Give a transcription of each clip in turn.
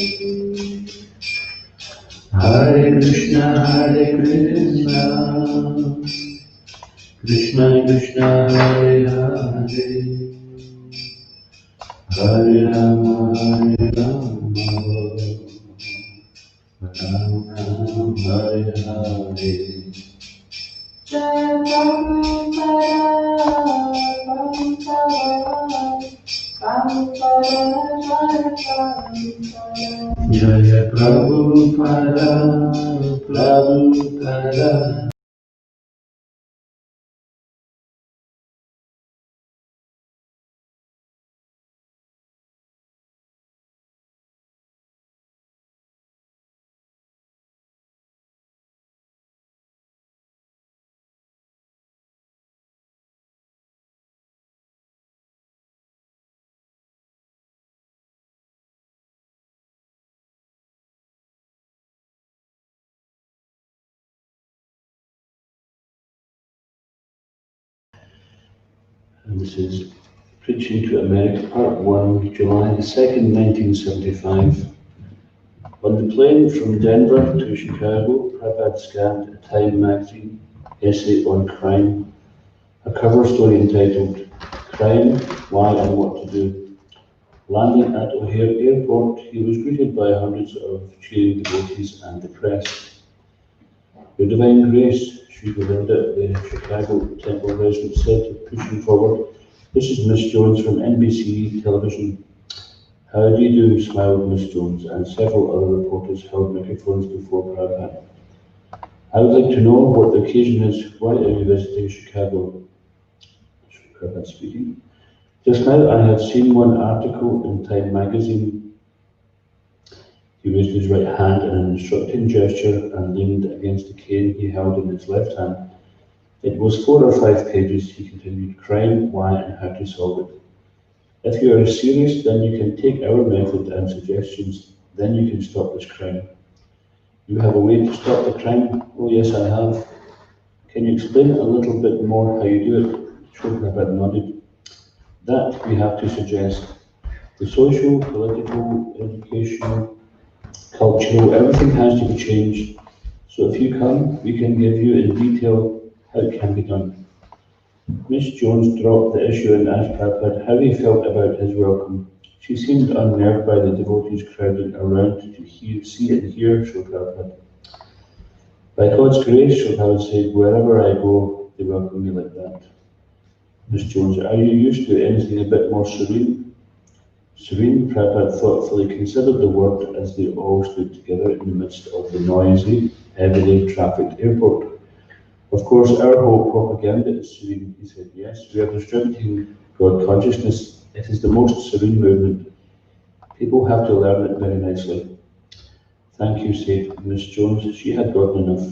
Hare Krishna, Krishna Krishna, Hare Hare, Hare Rama, Rama Rama, Hare Hare. Jai Prabhupada, Prabhupada. And this is Preaching to America, Part 1, July the 2nd, 1975. On the plane from Denver to Chicago, Prabhupada scanned a Time magazine essay on crime, a cover story entitled Crime, Why and What to Do. Landing at O'Hare Airport, he was greeted by hundreds of cheering devotees and the press. Your Divine Grace, Sri Govinda, the Chicago Temple resident, said, pushing forward, "This is Miss Jones from NBC television." "How do you do?" smiled Miss Jones, and several other reporters held microphones before Prabhupada. "I would like to know what the occasion is. Why are you visiting Chicago?" Sri Prabhupada speaking. "Just now I have seen one article in Time magazine." He raised his right hand in an instructing gesture and leaned against the cane he held in his left hand. "It was 4 or 5 pages," he continued. "Crime, why, and how to solve it. If you are serious, then you can take our method and suggestions. Then you can stop this crime." "You have a way to stop the crime?" "Oh yes, I have." "Can you explain a little bit more how you do it?" Sri Prabhupada nodded. "That we have to suggest. The social, political, educational, cultural, everything has to be changed. So if you come, we can give you in detail how it can be done." Miss Jones dropped the issue and asked Prabhupada how he felt about his welcome. She seemed unnerved by the devotees crowding around to see and hear Sri Prabhupada. "By God's grace," Sri Prabhupada said, "wherever I go, they welcome me like that." Miss Jones, "Are you used to anything a bit more serene?" Serene, Prabhupada thoughtfully considered the word as they all stood together in the midst of the noisy, heavily trafficked airport. "Of course, our whole propaganda is serene," he said. "Yes, we are distributing God consciousness. It is the most serene movement. People have to learn it very nicely." "Thank you," said Miss Jones. She had gotten enough.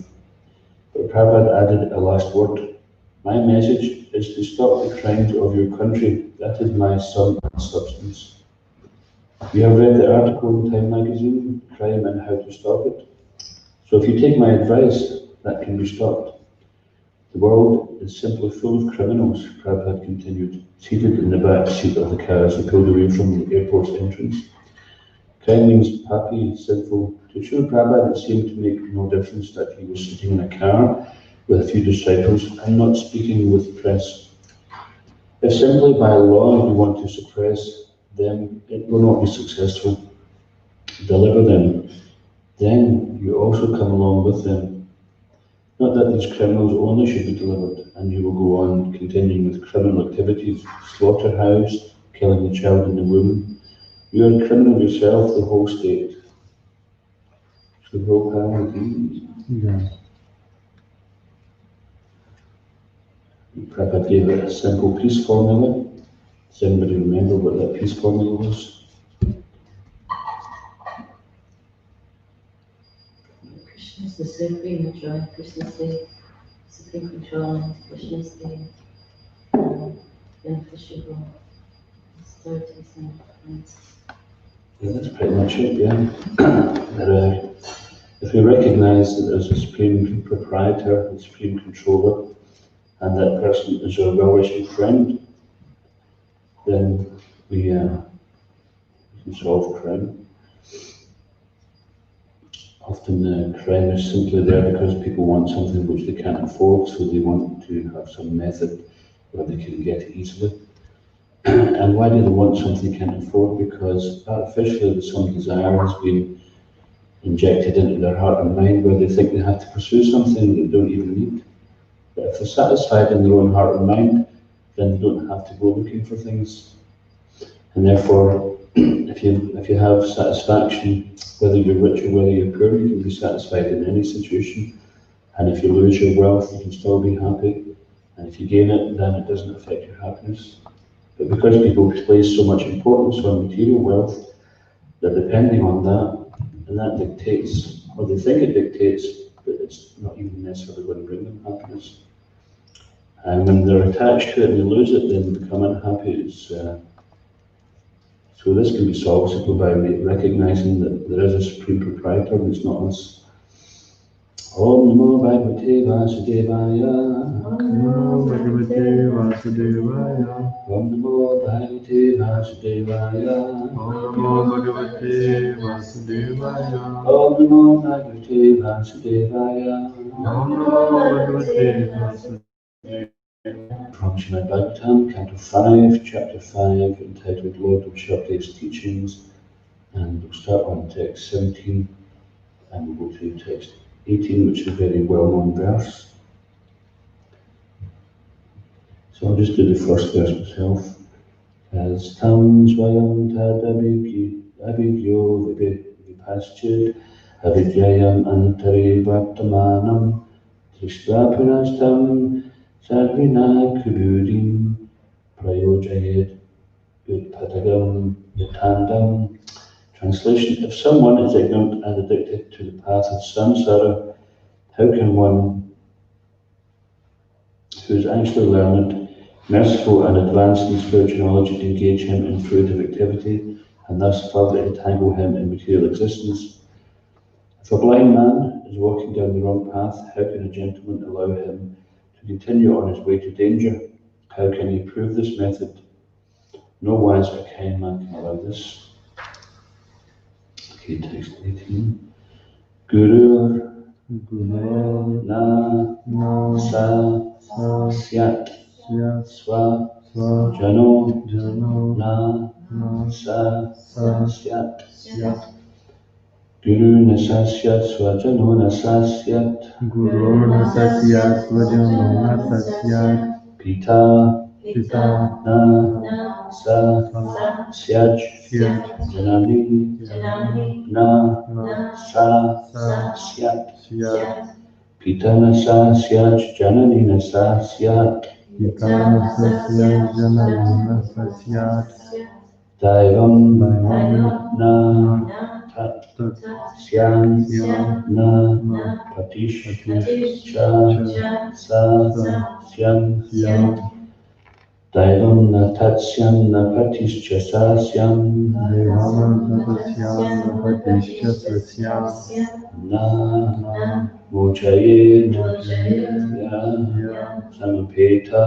But Prabhupada added a last word. "My message is to stop the crimes of your country. That is my sum and substance. You have read the article in Time magazine, Crime and How to Stop It. So if you take my advice, that can be stopped. The world is simply full of criminals," Prabhupada continued, seated in the back seat of the car as he pulled away from the airport's entrance. Crime means happy, sinful. To Srila Prabhupada, it seemed to make no difference that he was sitting in a car with a few disciples and not speaking with the press. If simply by law you want to suppress them, it will not be successful. Deliver them, then you also come along with them. Not that these criminals only should be delivered, and you will go on continuing with criminal activities, slaughterhouse, killing the child in the womb. You are a criminal yourself, the whole state. So the whole family. Yeah. Prabhupada gave it a simple peace formula. Does anybody remember what that peace formula was? Krishna is the supreme joy. Krishna is the supreme control, and Krishna is the beneficial authorities and friends. Yeah, that's pretty much it, yeah. But, if we recognize that there's a supreme proprietor, a supreme controller, and that person is our well-wishing friend, then we can solve crime. Often crime is simply there because people want something which they can't afford, so they want to have some method where they can get it easily. And why do they want something they can't afford? Because artificially some desire has been injected into their heart and mind where they think they have to pursue something they don't even need. But if they're satisfied in their own heart and mind, then they don't have to go looking for things. And therefore, if you have satisfaction, whether you're rich or whether you're poor, you can be satisfied in any situation. And if you lose your wealth, you can still be happy. And if you gain it, then it doesn't affect your happiness. But because people place so much importance on material wealth, they're depending on that, and that dictates, or they think it dictates, but it's not even necessarily going to bring them happiness. And when they're attached to it and they lose it, then they become unhappy. So this can be solved simply by recognizing that there is a supreme proprietor and it's not us. Om Namo Bhagavate Vasudevaya. Om Namo Bhagavate Vasudevaya. Om Namo Bhagavate Vasudevaya. Om Namo Bhagavate Vasudevaya. Om Namo Bhagavate Vasudevaya. Om Namo Bhagavate Vasudevaya. From Srimad Bhagavatam, Canto 5, Chapter 5, entitled Lord of Shakti's Teachings, and we'll start on text 17, and we'll go to text 18, which is a very well-known verse. So I'll just do the first verse myself. As tam swayam tad abhigyo vipaschid avidyayam antare vartamanam trishvapunastam sarvina kubudim prayojayed utpatagam yatandam. Translation: if someone is ignorant and addicted to the path of samsara, how can one who is actually learned, merciful and advanced in spiritual knowledge engage him in fruitive activity and thus further entangle him in material existence? If a blind man is walking down the wrong path, how can a gentleman allow him to continue on his way to danger? How can he prove this method? No wise or kind man can allow this. Okay, text 18. Guru na sa syat swa jano na sa syat. Guru na sa syat swa jano na sa syat. Guru na sasyat svajano na sasyat. Pita na sa syat. Janani na sa syat. Pitana sa syat, janani na sa syat. Pitana sasyat janani na sasyat. Daivam na tat syam na patisha sa syam. Daivam na tat syam na patisha sa syam. Devam na sasyam na patisya sasyam. Na mochaye samapeta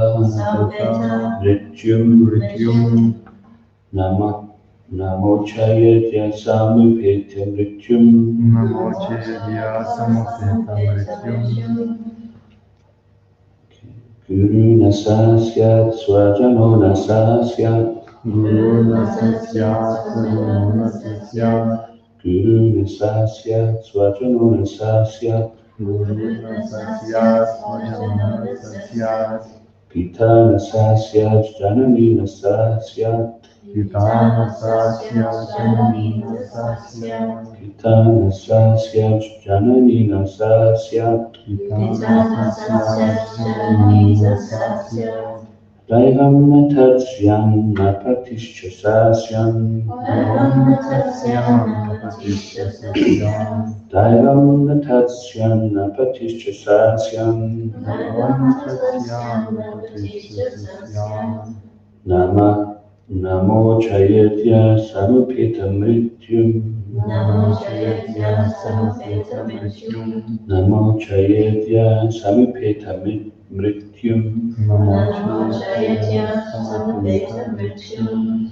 mrityum. Namo chayatya samapeta mrityum. Namo chedya samapeta mrityum. Guru nasasyat swajano nasasyat. Guru nasasyat svajano nasasyat. Guru nasasyat swajano nasasyat. Guru nasasyat svajano nasasyat. Pita nasasyat janani nasasyat. Pita nasasyat janani nasasyat. Pita nasasyat janani nasasyat. Pita nasasyat janani nasasyat. Daivam na tatsyam na patischa sasyam. Devam na tasyam na patisya sasyam. Daivam na tatsyam na patischa sasyam. Devam na tasyam na patisya sasyam. Namo chayatya samapeta mrityum. Namo chayatya samapeta mrityum. Namo chayatya samapeta mrityum. Namo chayatya samapeta mrityum.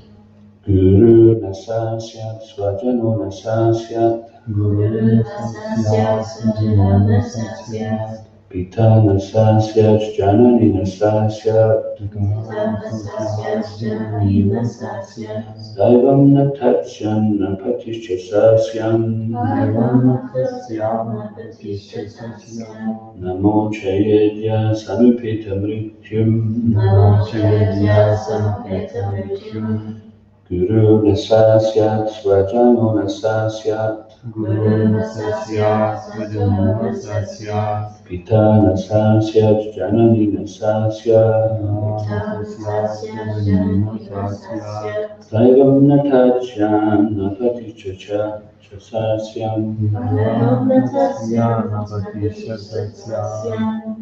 Guru nasasyat swajano nasasyat. Guru Sasyat Sajnana Sasyat Pitana Sasyat Jananina Sasyat Guru Sasyat Jananina Sasyat Daivam Natatsyam Napatischa Sasyam Devam Tasyam Patisya Sasyam Namo Chayedya Samupeta Mrityum Namo Chayadya Samapeta Mrityum Guru Nasasyat Svajano Nasasyat Guru Sasyat Svajnana Sasyat Pita Nasasyat Janani Nasasyat Namo Sasyat Jananina Sasyat Daivam Natatsyam Napatichacha Sasyam Devam Tasyam Patisya Sasyam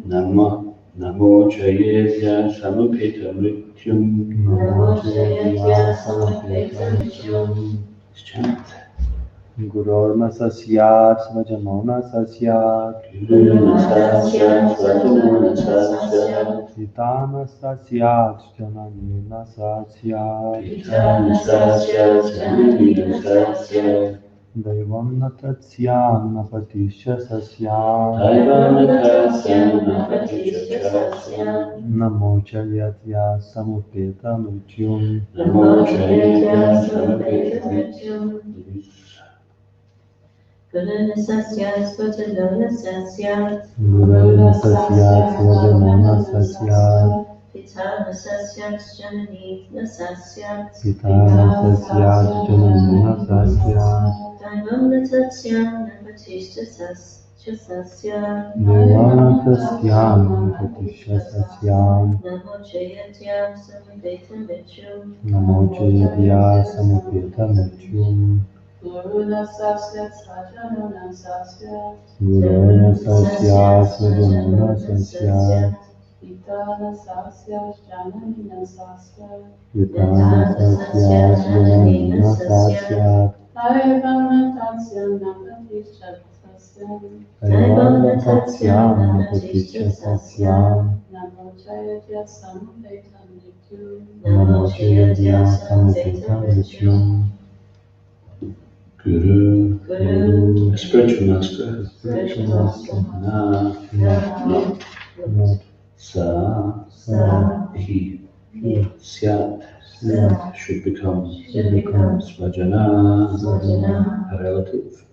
Namo Chayedya Samupeta Mrityum Namo Chayadya Samapeta Mrityum Let's chant. Gurorma Sasyat Svajamona Sasyat Guru Nasasyat Svajano Nasasyat Pitana Sasyat Jananina Sasyat Pita Nasasyat Janani Nasasyat Devam Natasyam Napatisya Sasyat Daivam Natasyam Napatichacha Sasyam Namo Chayadya Samapeta Mrityum Namo Chayedya Samapeta Mrityum Guru Sasyat Svajnana Sasyat Gurorma Sasyat Svajamona Sasyat Pitana Sasyat Jananina Sasyat Pitana Sasyat Jananina Sasyat Daivam Natasyam Napatisya Sasyat Devana Tasyam Napatisya Sasyam Namo Chayadya Samapeta Mrityum Namo Chayadya Samapeta Mrityum Guru Sasyat Svajnana Sasyat Gurorma Sasyat Svajamona Sasyat Pitana Sasyat Jananina Sasyat Pitana Sasyat Jananina Sasyat Daivam Natasyam Napatisya Sasyam Devana Tasyam Napatisya Sasyam Namo Chayadya Samapeta Mrityum Namo Chayadya Samapeta Mrityum Guru, Guru a spiritual master, Spiritual Master Na, Not Not Sa, Sa He, He Syat, Syat should become should become Svajana, Svajana a relative,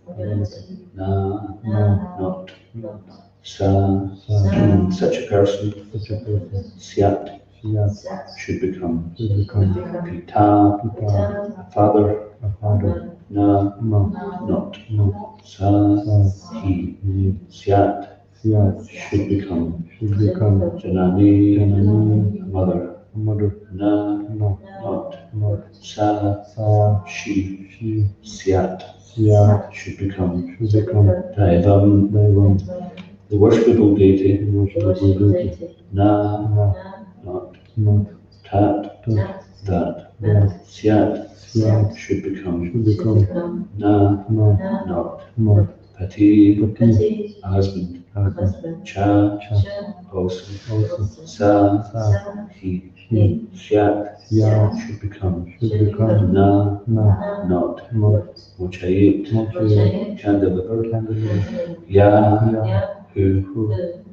Na, No not Not Sa, Sa such a person, Such a person Syat, Syat should become should become Pita, Pita a father, a father Na, No not Not Sa, Sa He, He Syat, Syat should become should become Janani, Janani a mother, a mother Na, No not Not Sa, Sa she, She Syat, Syat should become should become Daivam, Devam the worshipable deity, worshipable deity Na, No not Not Tat, Tat that, That Syat, Syat should become should become Na, No not Not Pati, Pati a husband, Husband Cha, Cha also, Also Sa, Sa he, He Syat, Syat should become should become Na, Na not Not Mochayit, Mochi can deliver, can deliver Ya, Ya who, Who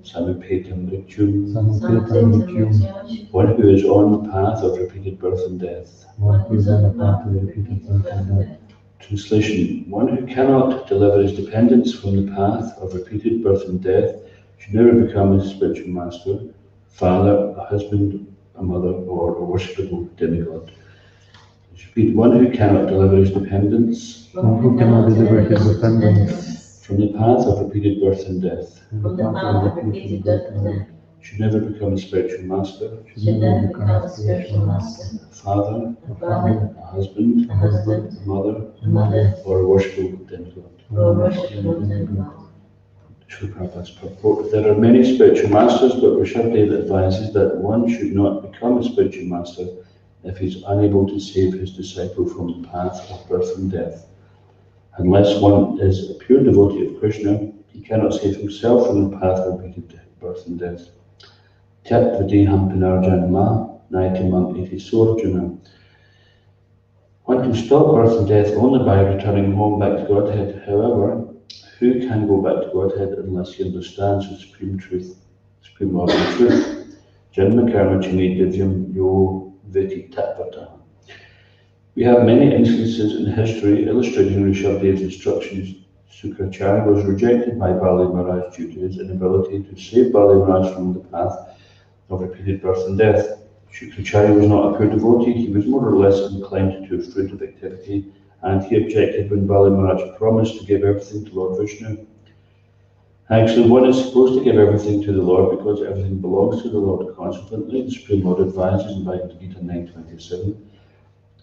Samipetam Mrityum, Samapeta Mrityum one who is on the path of repeated birth and death. One who is on the path of repeated birth and death Translation: one who cannot deliver his dependents from the path of repeated birth and death should never become a spiritual master, father, a husband, a mother, or a worshipable demigod. Repeat: one who cannot deliver his dependents One who cannot deliver his dependents from the path of repeated birth and death from the path of repeated birth and death should never become a spiritual master, should never become a spiritual master, a father, a father, a husband, a husband, a mother, a mother, or a worshipable demigod. or a worshipable demigod. Srila Prabhupada's purport. There are many spiritual masters, but Rishabdev advises that one should not become a spiritual master if he is unable to save his disciple from the path of birth and death. Unless one is a pure devotee of Krishna, he cannot save himself from the path of repeated birth and death. Tyat videham punarjanma naitimam iti sorjuna. One can stop birth and death only by returning home back to Godhead. However, who can go back to Godhead unless he understands the supreme truth, supreme law of truth? Janma karma chini divyam yo viti tatvata. We have many instances in history illustrating Rishabhadev's instructions. Sukracharya was rejected by Bali Maharaj due to his inability to save Bali Maharaj from the path of repeated birth and death. Shukracharya was not a pure devotee, he was more or less inclined to fruitive activity, and he objected when Bali Maharaj promised to give everything to Lord Vishnu. Actually, one is supposed to give everything to the Lord because everything belongs to the Lord. Consequently, the Supreme Lord advises in Bhagavad Gita 9.27,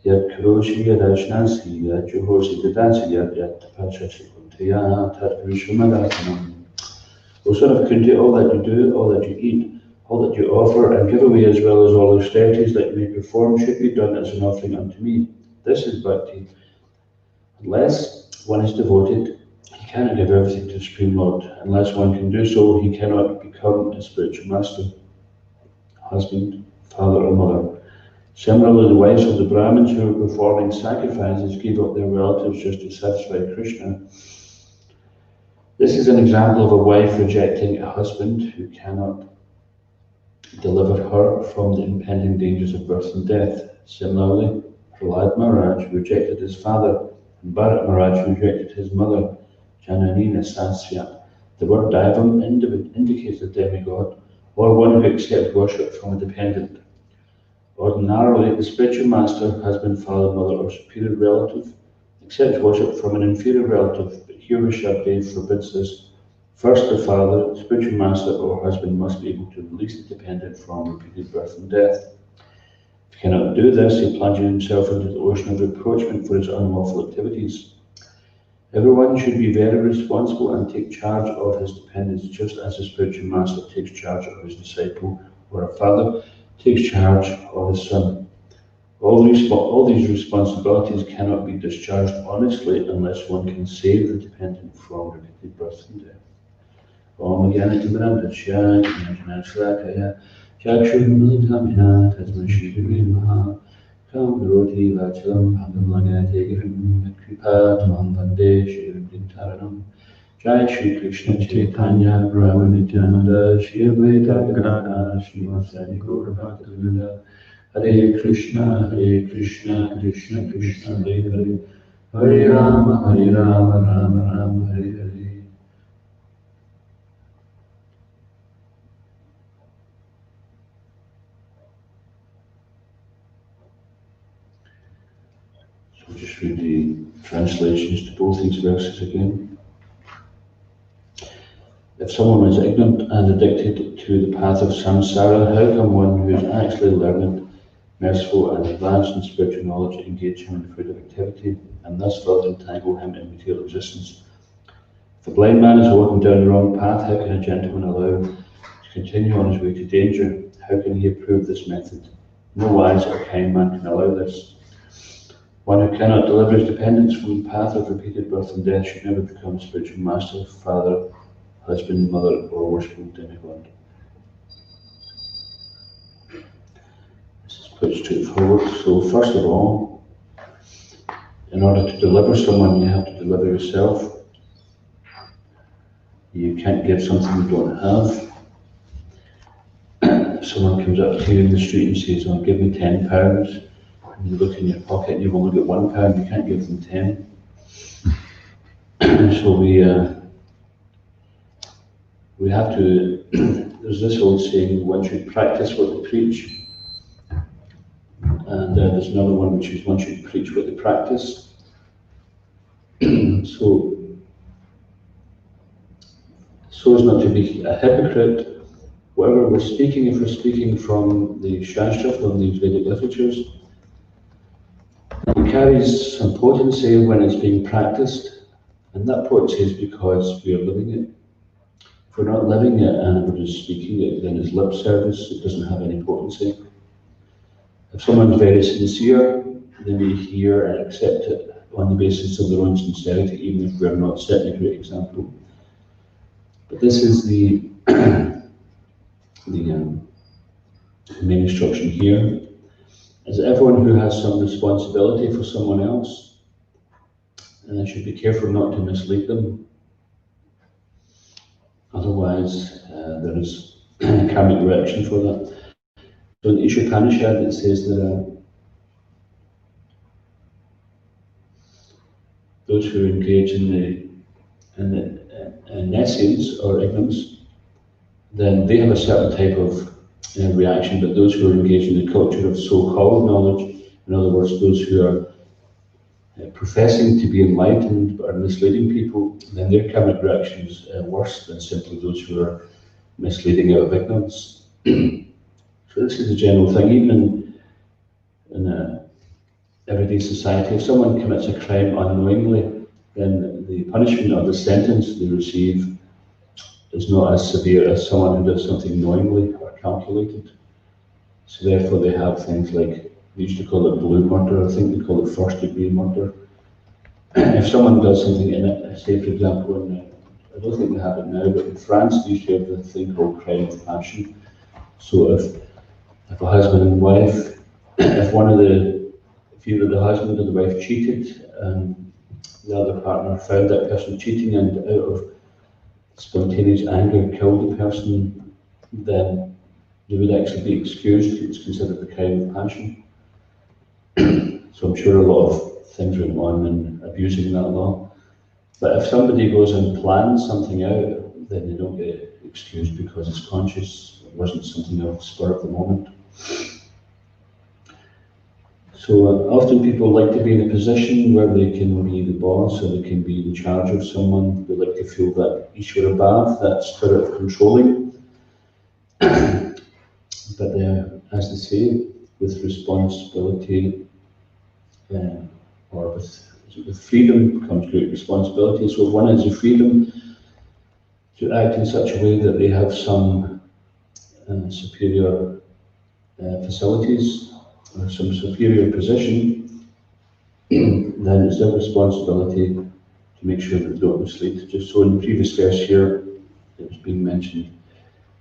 Yat Kuroshi Yadashnasi Yat Juhosi Dadasi Yat Tapachasi Kuntaya Tat Vishwamadasanam. O son of Kunti, all that you do, all that you eat, all that you offer and give away, as well as all austerities that you may perform, should be done as an offering unto me. This is bhakti. Unless one is devoted, he cannot give everything to the Supreme Lord. Unless one can do so, he cannot become a spiritual master, husband, father, or mother. Similarly, the wives of the Brahmins who were performing sacrifices gave up their relatives just to satisfy Krishna. This is an example of a wife rejecting a husband who cannot deliver her from the impending dangers of birth and death. Similarly, Prahlad Maharaj rejected his father, and Bharat Maharaj rejected his mother, Jananina Sasya. The word Daivam indicates a demigod, or one who accepts worship from a dependent. Ordinarily, the spiritual master, husband, father, mother, or superior relative accepts worship from an inferior relative, but here Rishabhadev forbids this. First, the father, spiritual master, or husband must be able to release the dependent from repeated birth and death. If he cannot do this, he plunges himself into the ocean of reproachment for his unlawful activities. Everyone should be very responsible and take charge of his dependents, just as a spiritual master takes charge of his disciple, or a father takes charge of his son. All these responsibilities cannot be discharged honestly unless one can save the dependent from repeated birth and death. Om Jnanatimirandasya Jnanashlakaya Chakshurmilitamina Tasmai Shri Gurave Namaha Kam Karoti Vachalam Bhagam Lagate Girim Kripa Tamam Vande Shri Vrindaranam Jai Shri Krishna Chaitanya Prabhu Nityananda Shri Advaita Gadadhara Srivasadi Gaura Bhaktivinoda Hare Krishna Krishna Krishna Hare Hare Hare Rama Rama Rama Hare Hare. So just read the translations to both these verses again. If someone is ignorant and addicted to the path of samsara, how can one who is actually learned, merciful and advanced in spiritual knowledge engage him in fruitive activity and thus further entangle him in material existence? If a blind man is walking down the wrong path, how can a gentleman allow to continue on his way to danger? How can he approve this method? No wise or kind man can allow this. One who cannot deliver his dependents from the path of repeated birth and death should never become a spiritual master, father, husband, mother, or worshipful demigod. This is pretty straightforward. So first of all, in order to deliver someone, you have to deliver yourself. You can't give something you don't have. If someone comes up to you in the street and says, "Oh, give me £10," and you look in your pocket and you've only got £1, you can't give them 10. So we have to, there's this old saying, one should practice what they preach. And there's another one which is one should preach what they practice. So as not to be a hypocrite, whatever we're speaking, if we're speaking from the Shastra, from these Vedic literatures, it carries some potency when it's being practiced, and that potency is because we are living it. If we're not living it and we're just speaking it, then it's lip service, it doesn't have any potency. If someone's very sincere, they may hear and accept it on the basis of their own sincerity, even if we're not setting a great example. But this is the main instruction here. is that everyone who has some responsibility for someone else should be careful not to mislead them. Otherwise, there is karmic reaction for that. So in Isha Upanishad it says that those who engage in nescience or ignorance, then they have a certain type of reaction, but those who are engaged in the culture of so-called knowledge, in other words, those who are professing to be enlightened but are misleading people, then their karmic reaction is worse than simply those who are misleading out of ignorance. So this is the general thing, even in everyday society. If someone commits a crime unknowingly, then the punishment or the sentence they receive is not as severe as someone who does something knowingly or calculated. So therefore they have things like, they used to call it blue murder, I think they call it first degree murder. If someone does something in it, say for example, I don't think they have it now, but in France they used to have the thing called crime of passion. So if a husband and wife, if either the husband or the wife cheated and the other partner found that person cheating and out of spontaneous anger killed the person, then they would actually be excused. It's considered a crime of passion. So I'm sure a lot of things went on in abusing that law. But if somebody goes and plans something out, then they don't get excused because it's conscious. It wasn't something of spur of the moment. So often people like to be in a position where they can be the boss or they can be in charge of someone. They like to feel that Ishvara Bhav, that spirit of controlling. But as they say, with responsibility or with freedom comes great responsibility. So one has the freedom to act in such a way that they have some superior facilities or some superior position, then it's their responsibility to make sure that they don't mislead. Just so in the previous verse here, it was being mentioned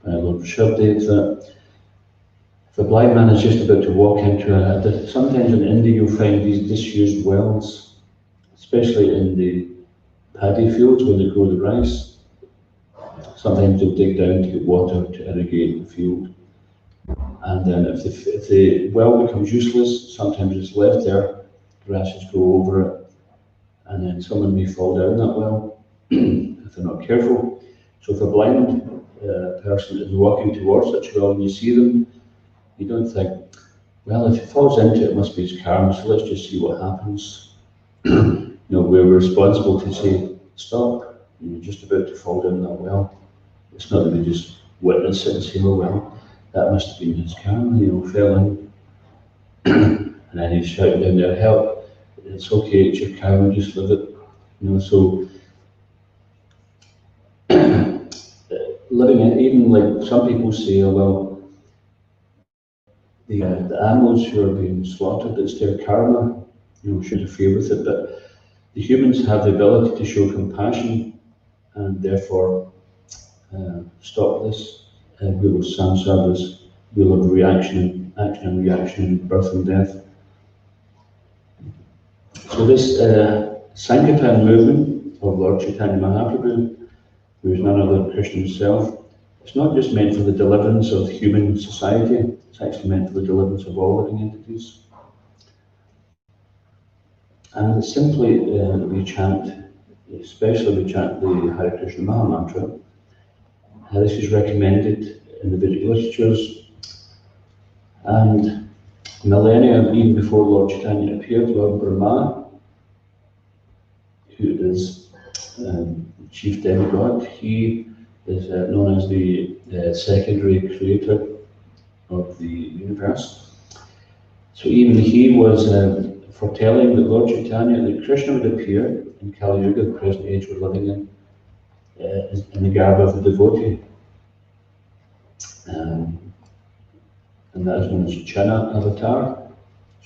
by Lord Rishabdev that if a blind man is just about to walk into sometimes in India you'll find these disused wells, especially in the paddy fields where they grow the rice. Sometimes they'll dig down to get water to irrigate the field. And then if the well becomes useless, sometimes it's left there, grasses grow over it, and then someone may fall down that well if they're not careful. So if a blind person is walking towards such a well and you see them, you don't think, well, if he falls into it, it must be his karma, so let's just see what happens. We're responsible to say, stop, you're just about to fall down that well. It's not that we just witness it and say, oh well, that must have been his karma, fell in. And then he's shouting down there, help, it's okay, it's your karma, just live it. So living it, even like some people say, oh well, the animals who are being slaughtered, it's their karma, should interfere with it, but the humans have the ability to show compassion and therefore stop this wheel of samsara, this wheel of reaction, action and reaction, birth and death. So this Sankirtan movement of Lord Chaitanya Mahaprabhu, who is none other than Krishna himself, it's not just meant for the deliverance of human society, it's actually meant for the deliverance of all living entities. And it's simply we chant, especially we chant the Hare Krishna Maha Mantra. This is recommended in the Vedic literatures, and millennia even before Lord Chaitanya appeared, Lord Brahma, who is chief demigod, he is known as the secondary creator of the universe. So even he was foretelling that Lord Chaitanya, that Krishna would appear in Kali Yuga, the present age we're living in the garb of the devotee. And that is known as Chana avatar.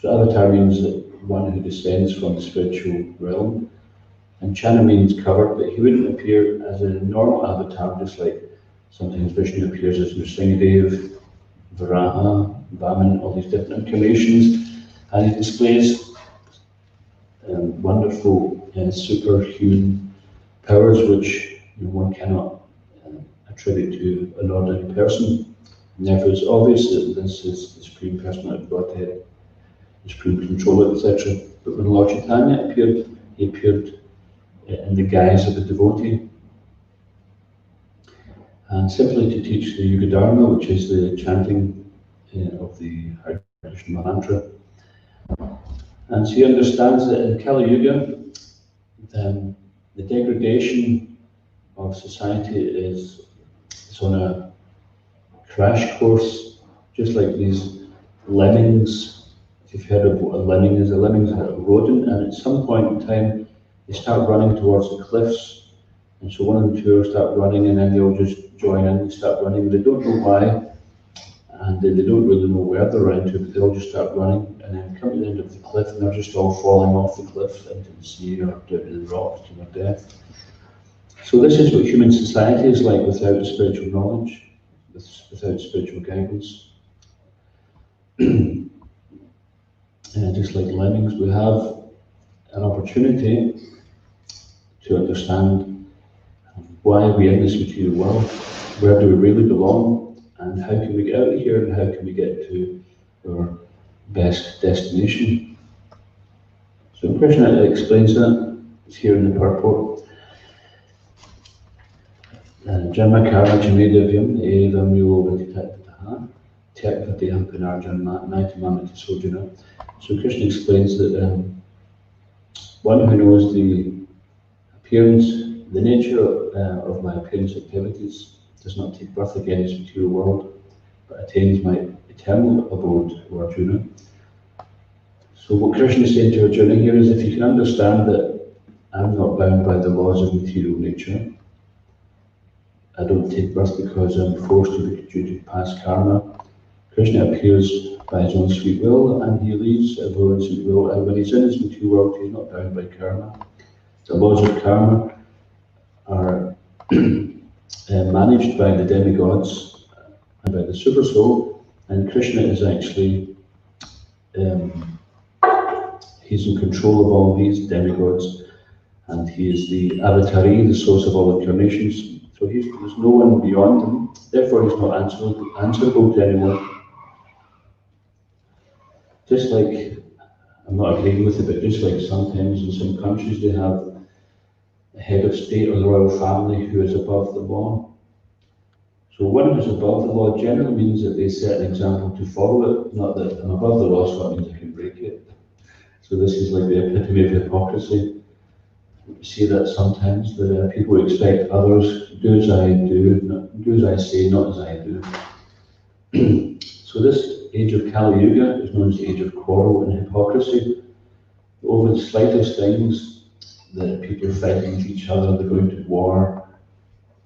So avatar means one who descends from the spiritual realm. And Chana means covered, but he wouldn't appear as a normal avatar, just like sometimes Vishnu appears as Nrsimhadev, Varaha, Vaman, all these different incarnations, and he displays wonderful superhuman powers which one cannot attribute to an ordinary person. And therefore it's obvious that this is the Supreme Personality of Godhead, the Supreme Controller, etc. But when Lord Chaitanya appeared, he appeared in the guise of a devotee, and simply to teach the Yuga Dharma, which is the chanting of the Hare Krishna mantra. And so he understands that in Kali Yuga, the degradation of society is on a crash course, just like these lemmings. If you've heard of what a lemming is a rodent, and at some point in time, they start running towards the cliffs. And so one and two start running, and then they all just join in and start running. They don't know why, and they don't really know where they're running to, but they all just start running, and then come to the end of the cliff, and they're just all falling off the cliff into the sea or down to the rocks to their death. So this is what human society is like without spiritual knowledge, without spiritual guidance. Just like lemmings, we have an opportunity to understand why are we in this material world, where do we really belong, and how can we get out of here, and how can we get to our best destination. So Krishna explains that. It's here in the purport. Janma karma jamedavyam evam yo veditataha tyakvateham punarjanma naitamamati sojana. So Krishna explains that one who knows the appearance, the nature of my appearance activities does not take birth again in this material world, but attains my eternal abode, O Arjuna. So what Krishna is saying to Arjuna here is, if you can understand that I'm not bound by the laws of material nature, I don't take birth because I'm forced to be due to past karma. Krishna appears by his own sweet will, and he leaves of his own sweet will, and when he's in his material world, he's not bound by karma. The laws of karma are managed by the demigods and by the super soul, and Krishna is actually he's in control of all these demigods, and he is the avatari, the source of all incarnations. So there's no one beyond him, therefore he's not answerable to anyone. Just like, I'm not agreeing with it, but just like sometimes in some countries they have a head of state or the royal family who is above the law. So one who's above the law generally means that they set an example to follow it, not that I'm above the law, so that means I can break it. So this is like the epitome of hypocrisy. We see that sometimes, that people expect others to do as I do, not do as I say, not as I do. So this age of Kali Yuga is known as the age of quarrel and hypocrisy. Over the slightest things, that people are fighting with each other, they're going to war.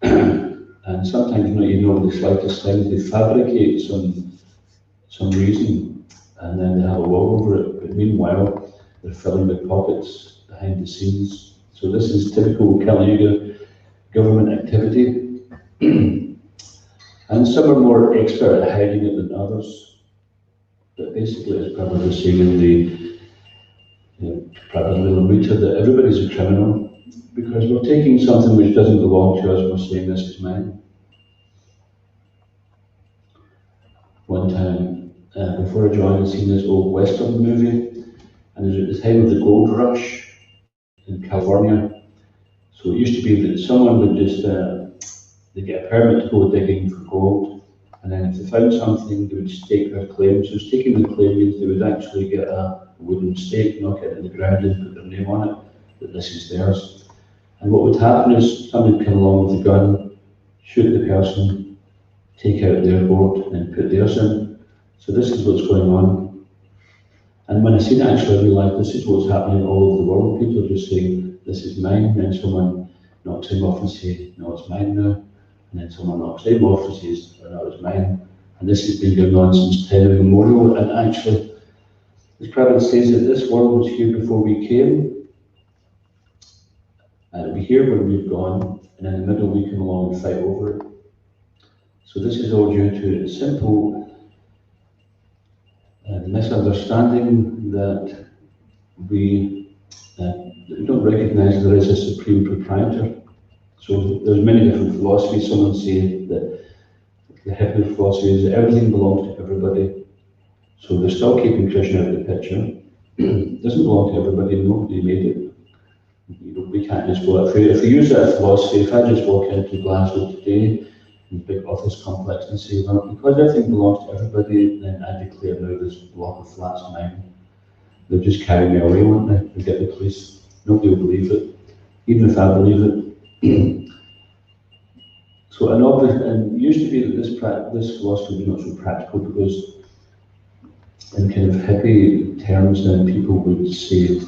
And sometimes not even over the slightest things, they fabricate some reason, and then they have a war over it. But meanwhile, they're filling their pockets behind the scenes. So this is typical Kali Yuga government activity. And some are more expert at hiding it than others. But basically, as Prabhupada was saying in the Prabhupada Lilamrita, that everybody's a criminal, because we're taking something which doesn't belong to us and we're saying this is mine. One time, before I joined, I'd seen this old Western movie, and it was at the time of the gold rush in California. So it used to be that someone would just, they'd get a permit to go digging for gold, and then if they found something, they would stake their claim. So staking the claim means they would actually get a wooden stake, knock it in the ground and put their name on it, that this is theirs. And what would happen is somebody would come along with a gun, shoot the person, take out their gold and put theirs in. So this is what's going on. And when I seen it actually, I realised this is what's happening all over the world. People are just saying, this is mine, and then someone knocks him off and says, no, it's mine now. And then someone knocks him off and says, oh, no, it's mine. And this has been going on since time immemorial. And actually, as Prabhupada says that this world was here before we came, and it'll be here when we've gone, and in the middle we come along and fight over it. So this is all due to a simple misunderstanding that we don't recognize there is a supreme proprietor. So there's many different philosophies. Someone say that the Hindu philosophy is that everything belongs to everybody. So they're still keeping Krishna out of the picture. It doesn't belong to everybody, nobody made it. We can't just go, if we use that philosophy, if I just walk into Glasgow today, in the big office complex, and say, well, because everything belongs to everybody, then I declare now this block of flats mine. They'll just carry me away, won't they? And get the police. Nobody will believe it, even if I believe it. So and it used to be that this philosophy was not so practical, because in kind of hippie terms, then people would say,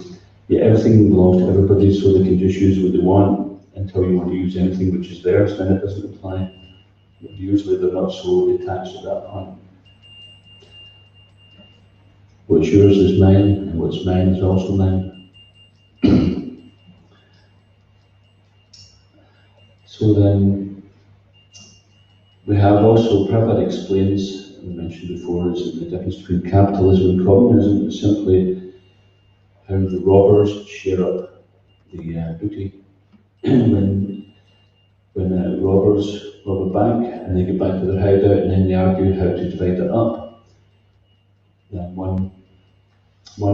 yeah, everything belongs to everybody, so they can just use what they want until you want to use anything which is theirs, then it doesn't apply. But usually they're not so attached at that point. What's yours is mine, and what's mine is also mine. So then we have also, Prabhupada explains, we mentioned before, is the difference between capitalism and communism is simply how the robbers share up the booty. when robbers rob a bank and they get back to their hideout and then they argue how to divide it up, then one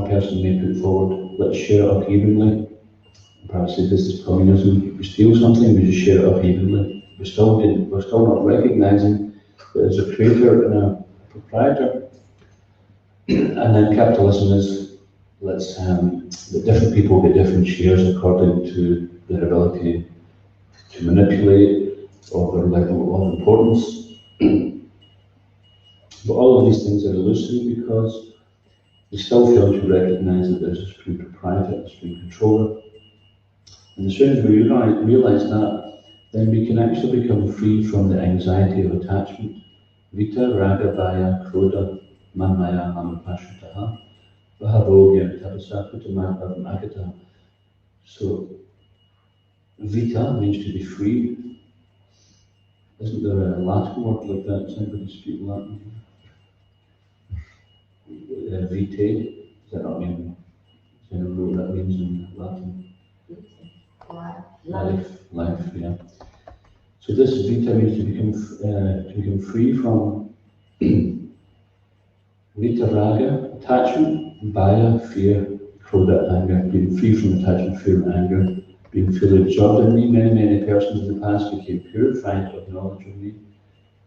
person may put forward, let's share it up evenly. Perhaps say this is communism. We steal something, we just share it up evenly. We're still not recognizing that there's a creator and a proprietor. And then capitalism is, that different people get different shares according to their ability to manipulate or their level of importance. But all of these things are illusory because we still fail to recognize that there's a supreme proprietor, a supreme controller. And as soon as we realize that, then we can actually become free from the anxiety of attachment. Vita, raga, bhaya, krodha, manmaya, mamapashutaha, vahavogya, tapasaputamadvavam agata. So, vita means to be free. Isn't there a Latin word like that? Does anybody speak Latin? Vitae, does that not mean, does anyone know what that means in Latin? Life, yeah. So this vita means to become free from vita raga, attachment, bhaya, fear, krodha, anger, being free from attachment, fear, and anger, being fully absorbed in me. Many persons in the past became purified of knowledge of me,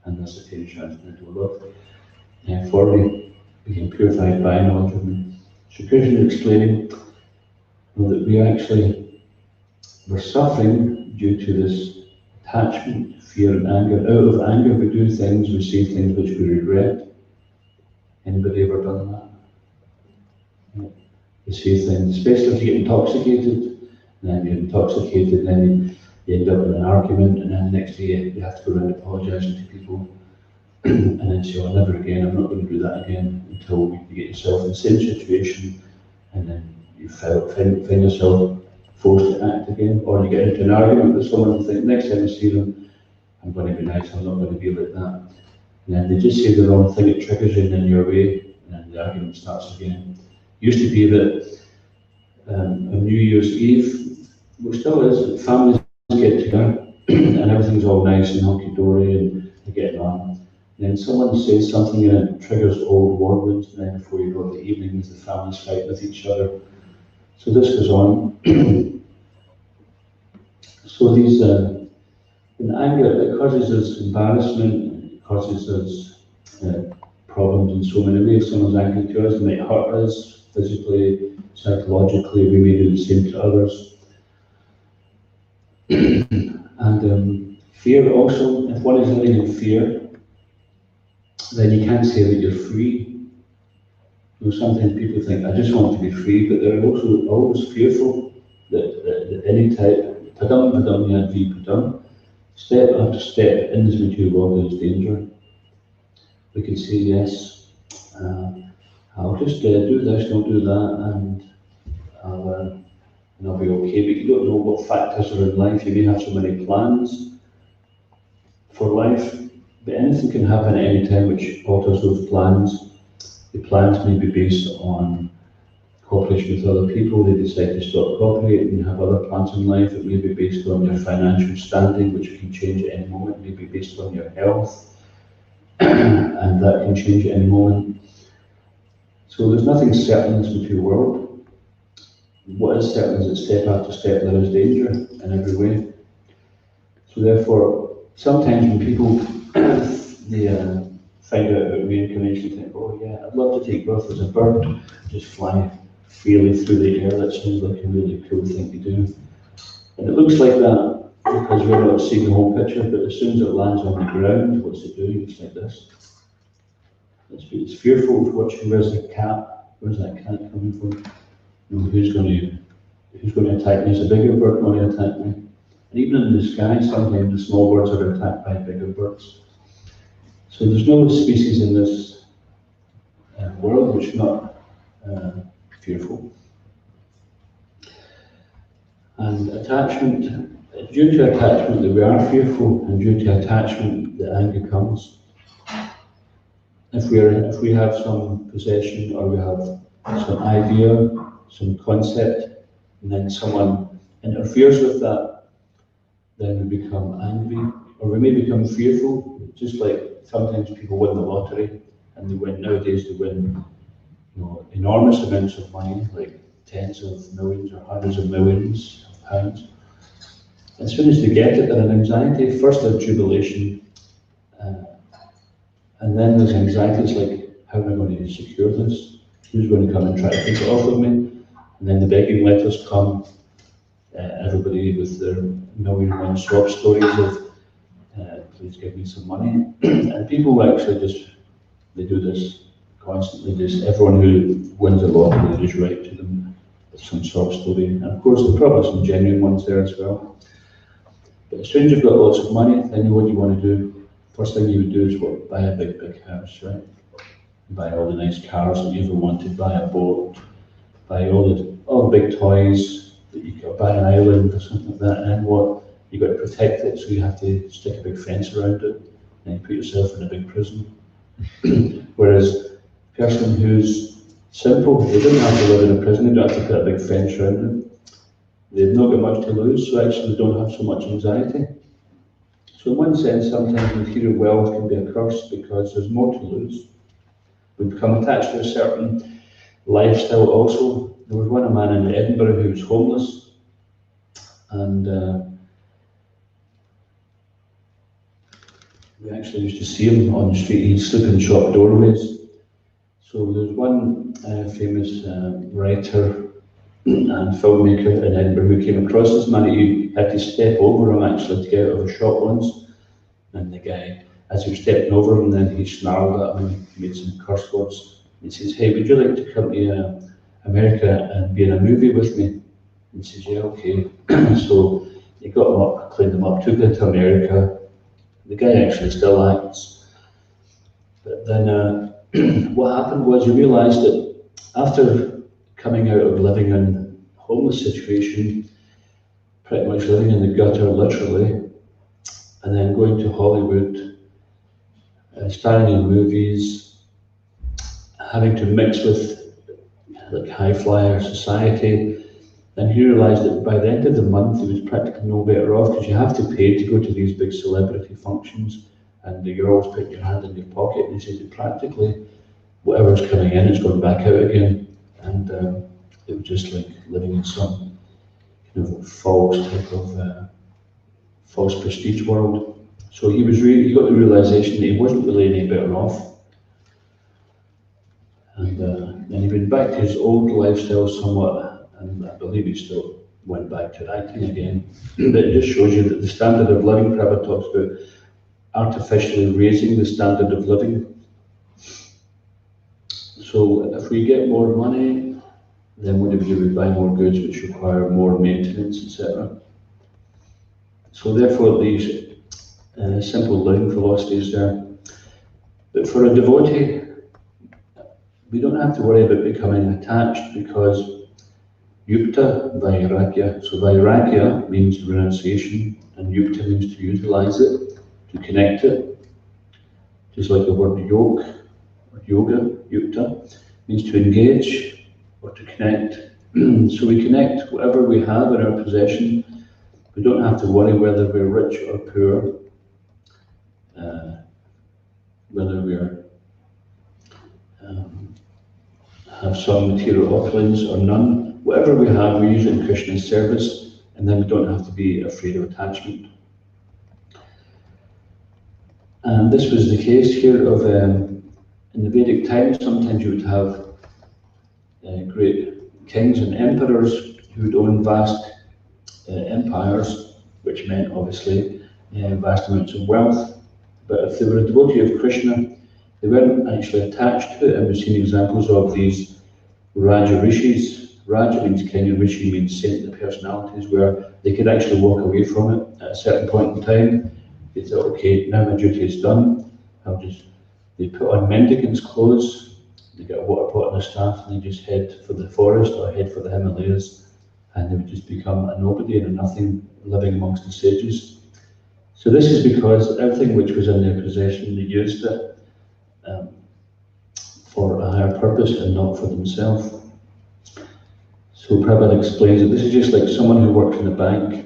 and thus attain transcendental love. For me, became purified by knowledge of me. So Krishna is explaining that we're suffering due to this attachment, fear, and anger. Out of anger, we do things, we say things which we regret. Anybody ever done that? Yeah. We say things, especially if you get intoxicated, and then you're intoxicated, and then you end up in an argument, and then the next day you have to go around apologising to people, and then say, oh, never again, I'm not going to do that again, until you get yourself in the same situation, and then you find yourself forced to act again, or you get into an argument with someone and think, next time I see them, I'm going to be nice, I'm not going to be like that. And then they just say the wrong thing, it triggers you, and then you're away, and then the argument starts again. It used to be that on New Year's Eve, which still is, families get together, and everything's all nice and hunky-dory, and they're getting on. And then someone says something and it triggers old war wounds, and then before you go to the evenings, the families fight with each other. So this goes on. So these, in anger, it causes us embarrassment, it causes us problems in so many ways. Someone's angry to us, they might hurt us physically, psychologically, we may do the same to others. And fear also, if one is living in fear, then you can't say that you're free. You know, sometimes people think, I just want to be free, but they're also always fearful that any type, padam padam yadvi padam, step after step in this material world is danger. We can say, yes, I'll just do this, don't do that, and I'll be okay. But you don't know what factors are in life. You may have so many plans for life, but anything can happen at any time which alters those plans. The plans may be based on cooperation with other people. They decide to stop cooperating and have other plans in life. It may be based on your financial standing, which can change at any moment. It may be based on your health, and that can change at any moment. So there's nothing certain in this material world. What is certain is that step after step there is danger in every way. So therefore, sometimes when people they find out about reincarnation, they think, oh yeah, I'd love to take birth as a bird, just fly freely through the air. That seems like a really cool thing to do. And it looks like that because we're not seeing the whole picture, but as soon as it lands on the ground, what's it doing? It's like this. It's fearful. It's watching, where's the cat? Where's that cat coming from? You know, who's going to attack me? Is a bigger bird going to attack me? And even in the sky, sometimes the small birds are attacked by bigger birds. So there's no species in this world which is not fearful. And attachment, due to attachment that we are fearful, and due to attachment the anger comes. If we have some possession or we have some idea, some concept, and then someone interferes with that, then we become angry, or we may become fearful, just like sometimes people win the lottery, and nowadays they win, you know, enormous amounts of money, like tens of millions or hundreds of millions of pounds. As soon as they get it, they're in anxiety. First there's jubilation, and then there's anxiety. It's like, how am I going to secure this? Who's going to come and try to take it off of me? And then the begging letters come. Everybody with their million-one sob stories of, please give me some money. And people actually they do this constantly. Everyone who wins a lottery, they just write to them with some sob story. And of course, there are probably some genuine ones there as well. But as soon as you've got lots of money, then what you want to do, first thing you would do is what? Buy a big house, right? Buy all the nice cars that you ever wanted, buy a boat, buy all the big toys that you could buy an island or something like that, and then what? You got to protect it, so you have to stick a big fence around it, and you put yourself in a big prison. Whereas a person who's simple, they don't have to live in a prison, they don't have to put a big fence around them. They've not got much to lose, so actually they don't have so much anxiety. So in one sense, sometimes material wealth can be a curse because there's more to lose. We become attached to a certain lifestyle also. There was one man in Edinburgh who was homeless, and we actually used to see him on the street. He'd sleep in shop doorways. So there's one famous writer and filmmaker in Edinburgh who came across this man. He had to step over him actually to get out of a shop once. And the guy, as he was stepping over him, then he snarled at him and he made some curse words. He says, hey, would you like to come to America and be in a movie with me? And he says, yeah, okay. So he got him up, cleaned him up, took him to America. The guy actually still acts. But then what happened was he realised that after coming out of living in a homeless situation, pretty much living in the gutter literally, and then going to Hollywood, starring in movies, having to mix with like high flyer society, and he realised that by the end of the month he was practically no better off, because you have to pay to go to these big celebrity functions, and you're always putting your hand in your pocket, and he says that practically whatever's coming in is going back out again, and it was just like living in some kind of false type of false prestige world. So he got the realisation that he wasn't really any better off, and then he went back to his old lifestyle somewhat, and I believe he still went back to acting again. But it just shows you that the standard of living, Prabhupada talks about artificially raising the standard of living. So if we get more money, then what do we do? We buy more goods which require more maintenance, etc. So therefore these simple living philosophies there. But for a devotee, we don't have to worry about becoming attached, because yukta vairagya. So vairagya means renunciation, and yukta means to utilize it, to connect it. Just like the word yoke or yoga, yukta, means to engage or to connect. So we connect whatever we have in our possession. We don't have to worry whether we're rich or poor, whether we're have some material opulence or none. Whatever we have, we use it in Krishna's service, and then we don't have to be afraid of attachment. And this was the case here of, in the Vedic times, sometimes you would have great kings and emperors who would own vast empires, which meant obviously vast amounts of wealth. But if they were a devotee of Krishna, they weren't actually attached to it, and we've seen examples of these Raja Rishis. Raja means king and Rishi means saintly personalities, where they could actually walk away from it at a certain point in time. They thought, okay, now my duty is done. They put on mendicant's clothes, they get a water pot on their staff, and they just head for the forest or head for the Himalayas, and they would just become a nobody and a nothing living amongst the sages. So this is because everything which was in their possession, they used it for a higher purpose and not for themselves. So Prabhupada explains that this is just like someone who works in a bank.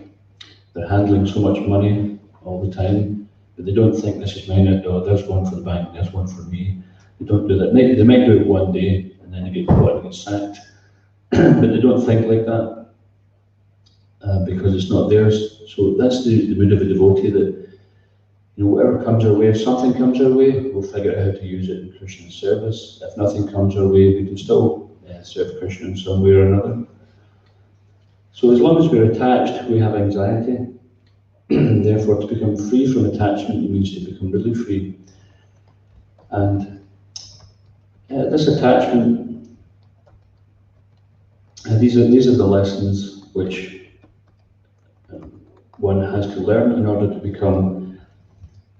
They're handling so much money all the time, but they don't think this is mine, oh, there's one for the bank, there's one for me. They don't do that. They might do it one day and then they get caught and get sacked, but they don't think like that because it's not theirs. So that's the mood of a devotee, that whatever comes our way, if something comes our way, we'll figure out how to use it in Krishna's service. If nothing comes our way, we can still serve Krishna in some way or another. So as long as we're attached, we have anxiety. Therefore, to become free from attachment means to become really free. And this attachment, these are the lessons which one has to learn in order to become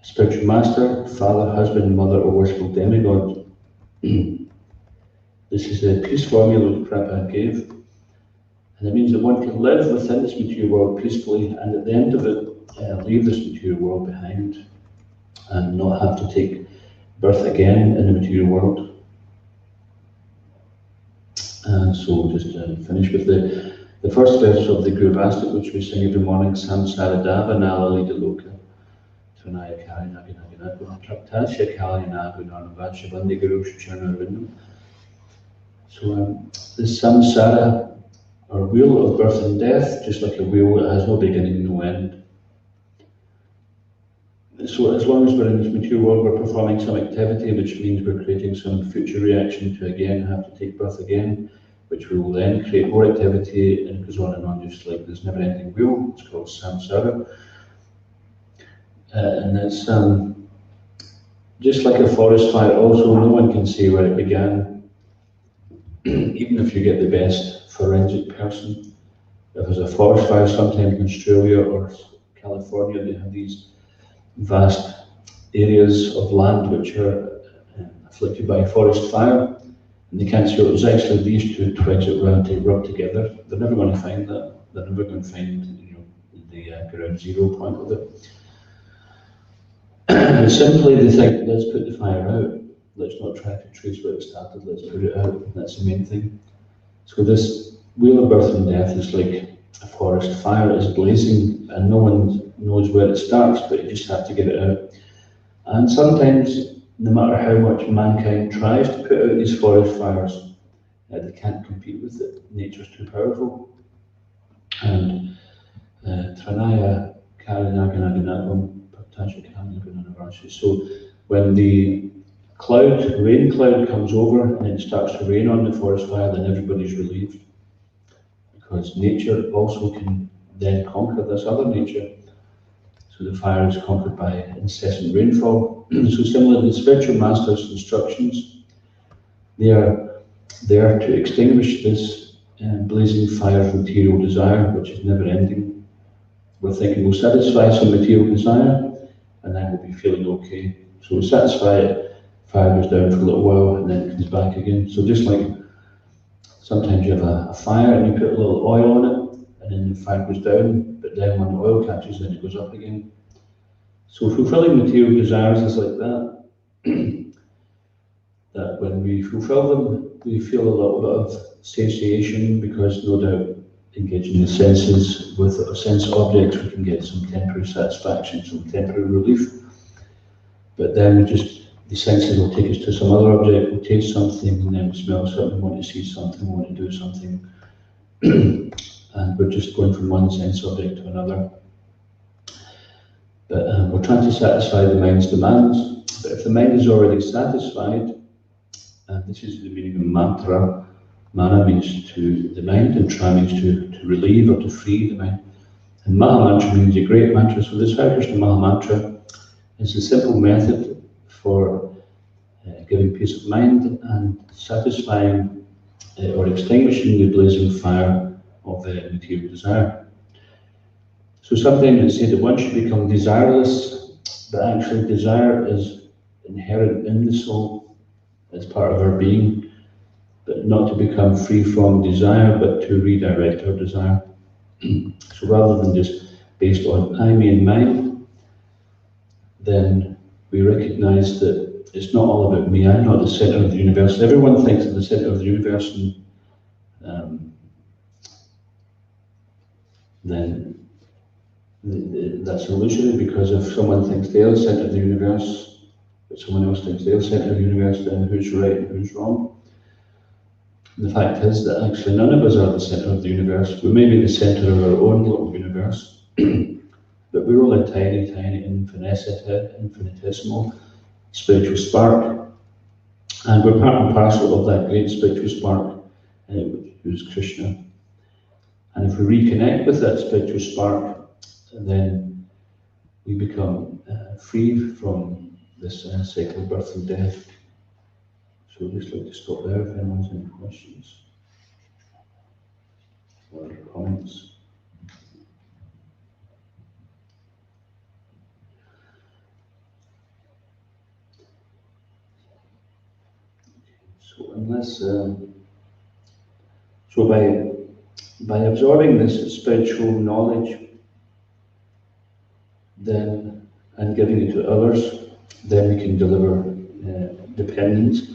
a spiritual master, father, husband, mother, or worshipful demigod. This is a peace formula that Prabhupada gave. And it means that one can live within this material world peacefully, and at the end of it, leave this material world behind and not have to take birth again in the material world. And so we'll just finish with the first verse of the Guru Vastak, which we sing every morning, Samsara Dava Nala Lida Loka. Tranaya Kari Naginaguna Traptasya Kali Nagunarnavasya Bandi Guru Shachana Rindam. So this samsara, or wheel of birth and death, just like a wheel, it has no beginning, no end. So as long as we're in this material world, we're performing some activity, which means we're creating some future reaction to again have to take birth again, which will then create more activity, and it goes on and on, just like this never-ending wheel. It's called samsara. And it's just like a forest fire also, no one can say where it began. Even if you get the best forensic person, if there's a forest fire, sometimes in Australia or California, they have these vast areas of land which are afflicted by forest fire, and they can't see it was actually these two twigs that rub together. They're never going to find that. They're never going to find the ground zero point of it. And simply they think, let's put the fire out. Let's not try to trace where it started, let's put it out. That's the main thing. So this wheel of birth and death is like a forest fire. It's blazing and no one knows where it starts, but you just have to get it out. And sometimes, no matter how much mankind tries to put out these forest fires, they can't compete with it. Nature's too powerful. And Tranaya Karinaganaganavam Partasha Karinaganaganavarshi. So when the rain cloud comes over and it starts to rain on the forest fire, then everybody's relieved. Because nature also can then conquer this other nature. So the fire is conquered by incessant rainfall. So similarly, the spiritual master's instructions, they are there to extinguish this blazing fire of material desire, which is never ending. We're thinking we'll satisfy some material desire and then we'll be feeling okay. So we satisfy it, fire goes down for a little while and then it comes back again. So just like sometimes you have a fire and you put a little oil on it and then the fire goes down, but then when the oil catches then it goes up again. So fulfilling material desires is like that. that when we fulfill them, we feel a little bit of satiation, because no doubt engaging the senses with a sense object, we can get some temporary satisfaction, some temporary relief. But then the senses will take us to some other object, we'll taste something, and then we smell something, want to see something, want to do something. And we're just going from one sense object to another. But we're trying to satisfy the mind's demands. But if the mind is already satisfied, and this is the meaning of mantra, mana means to the mind, and tra means to relieve or to free the mind. And Maha Mantra means a great mantra. So this Hare Krishna Maha Mantra is a simple method for giving peace of mind and satisfying or extinguishing the blazing fire of material desire. So sometimes it's said that one should become desireless, but actually desire is inherent in the soul as part of our being, but not to become free from desire, but to redirect our desire. So rather than just based on I, me, and mine, then we recognize that it's not all about me. I'm not the center of the universe. Everyone thinks I'm the center of the universe, and then that's illusory, because if someone thinks they're the center of the universe, but someone else thinks they're the center of the universe, then who's right and who's wrong? The fact is that actually none of us are the center of the universe. We may be the center of our own little universe, but we're all a tiny, tiny, infinitesimal spiritual spark. And we're part and parcel of that great spiritual spark, who's Krishna. And if we reconnect with that spiritual spark, then we become free from this cycle of birth and death. So I'd just like to stop there if anyone's any questions or comments. So unless, so by absorbing this spiritual knowledge, then and giving it to others, then we can deliver dependence.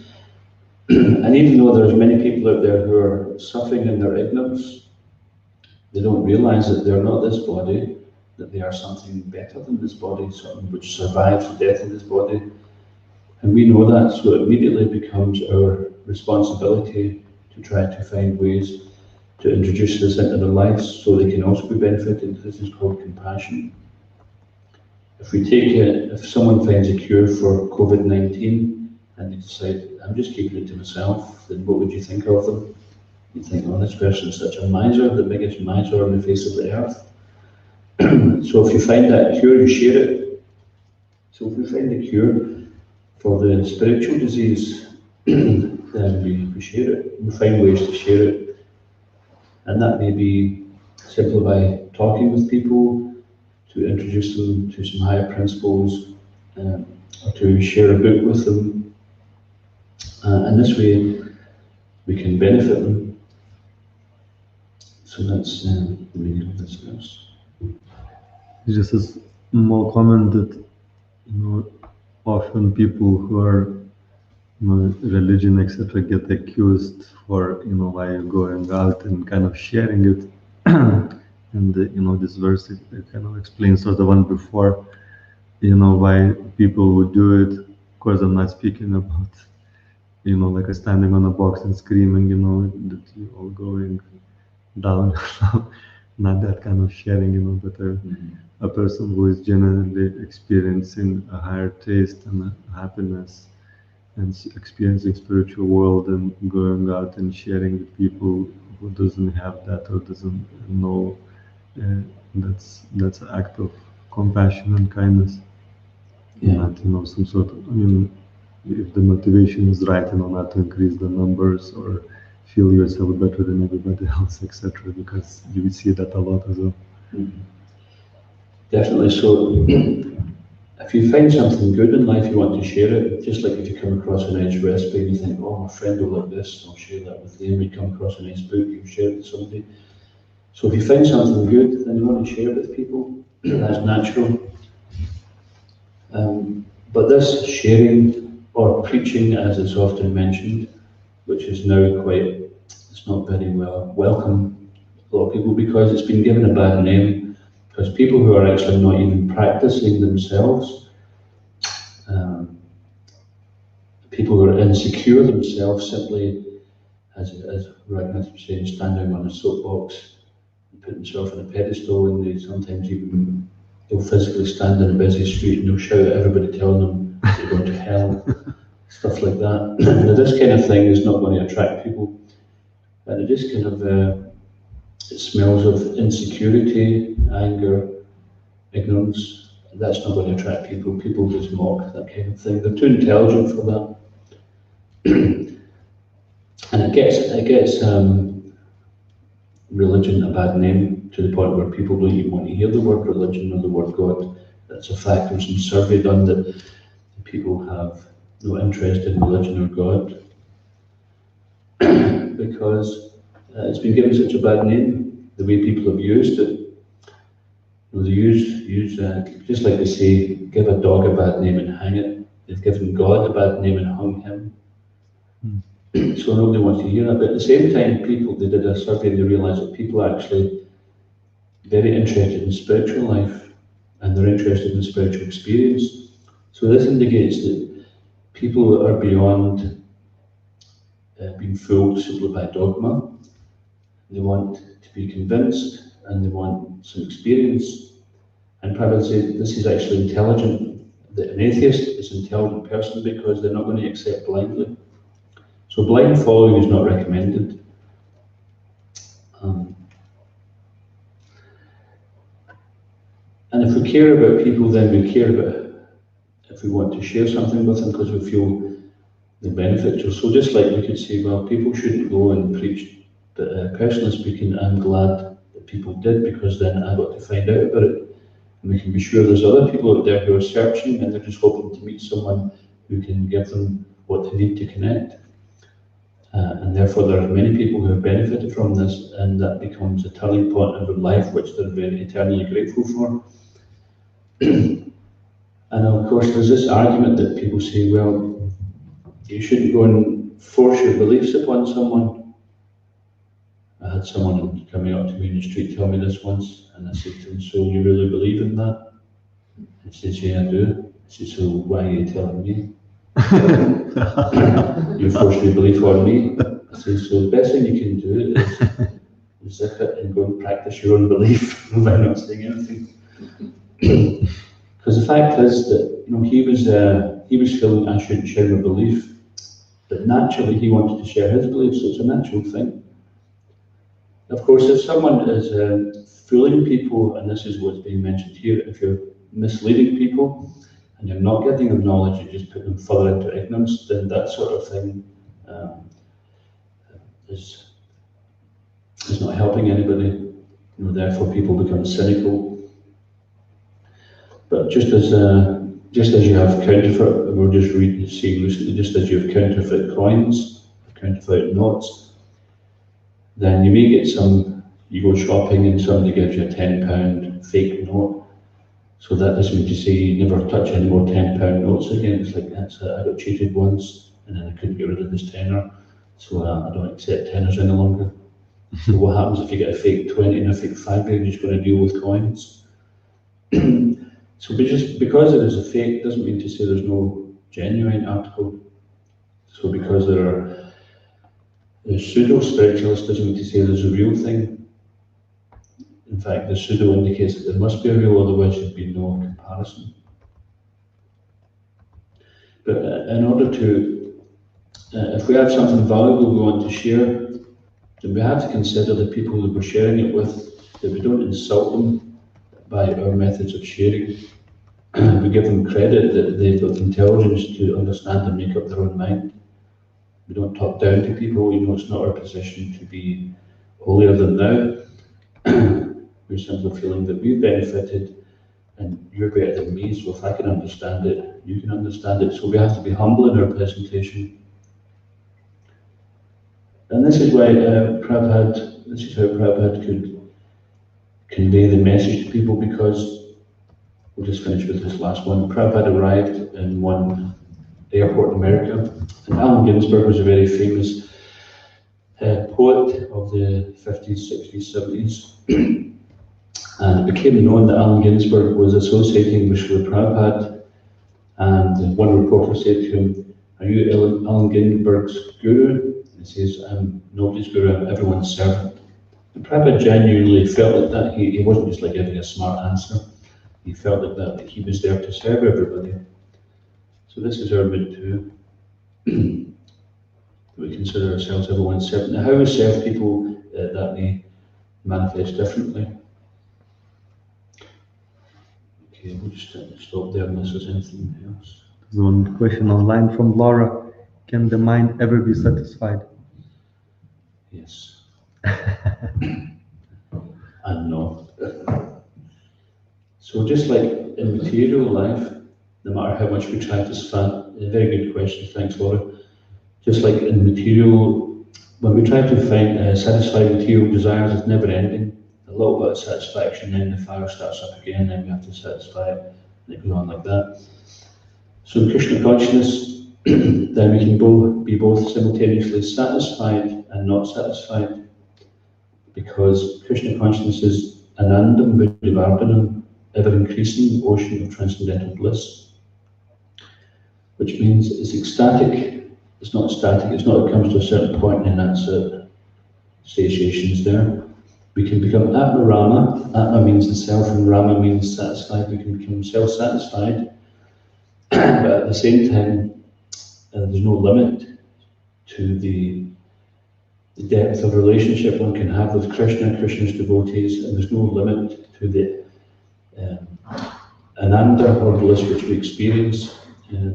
And even though there's many people out there who are suffering in their ignorance, they don't realize that they're not this body, that they are something better than this body, something which survives the death of this body. And we know that, so it immediately becomes our responsibility to try to find ways to introduce this into their lives so they can also be benefited. This is called compassion. If we take it, if someone finds a cure for COVID-19 and they decide, I'm just keeping it to myself, then what would you think of them? You think, oh, this person's such a miser, the biggest miser on the face of the earth. So if you find that cure, you share it. So if we find a cure for the spiritual disease, then we share it. We find ways to share it. And that may be simply by talking with people, to introduce them to some higher principles, or to share a book with them. And this way, we can benefit them. So that's the meaning of this verse. Just a small comment that, often people who are, religion, etc., get accused for, why you're going out and kind of sharing it. And, this verse it kind of explains sort of the one before, why people would do it. Of course, I'm not speaking about, like standing on a box and screaming, that you all going down. Not that kind of sharing, but a person who is genuinely experiencing a higher taste and happiness and experiencing spiritual world and going out and sharing with people who doesn't have that or doesn't know, that's an act of compassion and kindness. Yeah. Not, some sort of, if the motivation is right, not to increase the numbers or feel yourself better than everybody else, etc., because you see that a lot as well. Mm-hmm. Definitely. So if you find something good in life, you want to share it. Just like if you come across a nice recipe and you think, oh, my friend will like this, I'll share that with them. You come across a nice book, you share it with somebody. So if you find something good, then you want to share it with people. That's natural. But this sharing or preaching, as it's often mentioned, which is now quite, it's not very welcome a lot of people, because it's been given a bad name, because people who are actually not even practicing themselves, people who are insecure themselves, simply, as Raghunath was saying, standing on a soapbox, put themselves on a pedestal, and they sometimes even, they'll physically stand in a busy street and they'll shout at everybody, telling them they're going to hell, stuff like that. Now, this kind of thing is not going to attract people, and it just kind of, it smells of insecurity, anger, ignorance. That's not going to attract people. People just mock that kind of thing. They're too intelligent for that. And it gets religion a bad name, to the point where people don't even want to hear the word religion or the word God. That's a fact. There's some survey done that people have no interest in religion or God because it's been given such a bad name. The way people have used it, they use just like they say, give a dog a bad name and hang it. They've given God a bad name and hung him. So nobody wants to hear that. But at the same time, they did a survey and they realised that people are actually very interested in spiritual life, and they're interested in spiritual experience. So this indicates that people are beyond being fooled simply by dogma. They want to be convinced, and they want some experience. And Prabhupada said this is actually intelligent. That an atheist is an intelligent person because they're not going to accept blindly. So blind following is not recommended. And if we care about people, then we care about if we want to share something with them because we feel the benefits. So just like we could say, well, people shouldn't go and preach, but personally speaking, I'm glad that people did, because then I got to find out about it. And we can be sure there's other people out there who are searching and they're just hoping to meet someone who can give them what they need to connect. And therefore there are many people who have benefited from this, and that becomes a turning point in their life which they're very eternally grateful for. And of course there's this argument that people say, well, you shouldn't go and force your beliefs upon someone. I had someone coming up to me in the street tell me this once, and I said to him, so you really believe in that? He says, yeah, I do. I said, so why are you telling me? You forced your belief on me. I said, so the best thing you can do is zip it and go and practice your own belief by not saying anything. Because the fact is that he was feeling I shouldn't share my belief, but naturally he wanted to share his belief, so it's a natural thing. Of course, if someone is fooling people, and this is what's being mentioned here, if you're misleading people and you're not getting them knowledge, you just put them further into ignorance, then that sort of thing is not helping anybody. Therefore people become cynical. But just as you have counterfeit, we were just seeing recently, just as you have counterfeit coins, counterfeit notes, then you may get you go shopping and somebody gives you a £10 fake note. So that doesn't mean to say you never touch any more £10 notes again. It's like, I got cheated once and then I couldn't get rid of this tenner, so I don't accept tenners any longer. So what happens if you get a fake 20 and a fake £5? You're just going to deal with coins. So just because it is a fake doesn't mean to say there's no genuine article. So because there's pseudo-spiritualist doesn't mean to say there's a real thing. In fact, the pseudo indicates that there must be a real, otherwise there'd be no comparison. But in order to, if we have something valuable we want to share, then we have to consider the people that we're sharing it with, that we don't insult them by our methods of sharing. We give them credit that they've got the intelligence to understand and make up their own mind. We don't talk down to people, it's not our position to be holier than thou. We're simply feeling that we've benefited and you're better than me, so if I can understand it, you can understand it. So we have to be humble in our presentation. And this is why this is how Prabhupada could convey the message to people, because we'll just finish with this last one. Prabhupada arrived in one airport in America. And Allen Ginsberg was a very famous poet of the 50s, 60s, 70s. And it became known that Allen Ginsberg was associating with Srila Prabhupada. And one reporter said to him, "Are you Allen Ginsberg's guru?" And he says, "I'm nobody's guru, I'm everyone's servant." And Prabhupada genuinely felt like that. He wasn't just like giving a smart answer. He felt like that, he was there to serve everybody. So this is our mood too. We consider ourselves everyone's servant. Now, how we serve people, that may manifest differently. Okay, we'll just stop there unless there's anything else. There's one question online from Laura. Can the mind ever be satisfied? Yes. And no. So just like in material life, no matter how much we try to a very good question, thanks Laura. Just like in material, when we try to satisfy material desires, it's never ending. A little bit of satisfaction, then the fire starts up again, then we have to satisfy it, and it goes on like that. So in Krishna consciousness, then we can be both simultaneously satisfied and not satisfied, because Krishna consciousness is anandam vidivardhanam, ever-increasing ocean of transcendental bliss, which means it's ecstatic, it's not static, it's not it comes to a certain point and that's it. Satiation is there. We can become Atma Rama. Atma means the self and Rama means satisfied. We can become self-satisfied, but at the same time, there's no limit to the depth of relationship one can have with Krishna, Krishna's devotees, and there's no limit to the ananda or bliss which we experience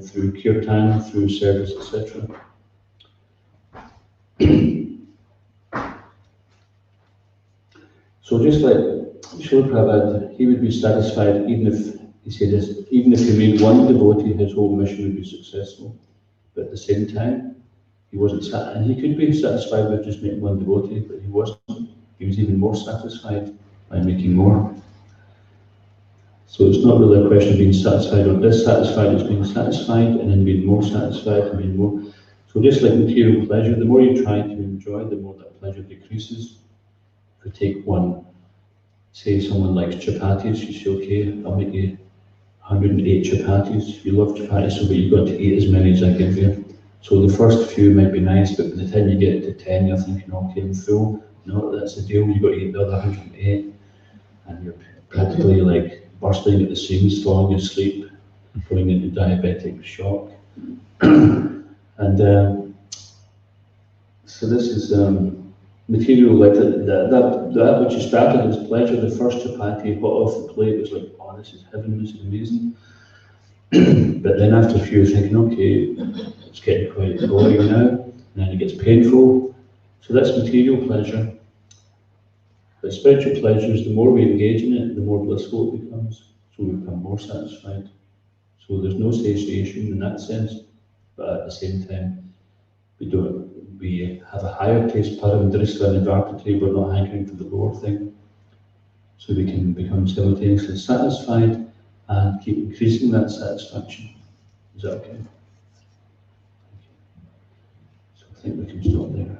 through kirtan, through service, etc. So just like Srila Prabhupada, he would be satisfied even if, he said this, even if he made one devotee, his whole mission would be successful. But at the same time, he wasn't and he could be satisfied with just making one devotee, but he wasn't. He was even more satisfied by making more. So it's not really a question of being satisfied or dissatisfied, it's being satisfied and then being more satisfied and being more. So just like material pleasure, the more you try to enjoy, the more that pleasure decreases. If we take one, say someone likes chapatis, you say, okay, I'll make you 108 chapatis. You love chapatis, so but you've got to eat as many as I give you. So the first few might be nice, but by the time you get to 10, you're thinking, okay, I'm full. No, that's the deal, you've got to eat the other 108. And you're practically like bursting at the seams, falling asleep, going into diabetic shock. And so this is material, like that which you started as pleasure, the first chapati hot off the plate was like, oh, this is heaven, this is amazing. But then after a few, you're thinking, okay, it's getting quite boring now, and then it gets painful. So that's material pleasure. But spiritual pleasures, the more we engage in it, the more blissful it becomes. So we become more satisfied. So there's no satiation in that sense, but at the same time, we have a higher taste, param drishta nivartati, we're not hankering for the lower thing. So we can become simultaneously satisfied and keep increasing that satisfaction. Is that okay? So I think we can stop there.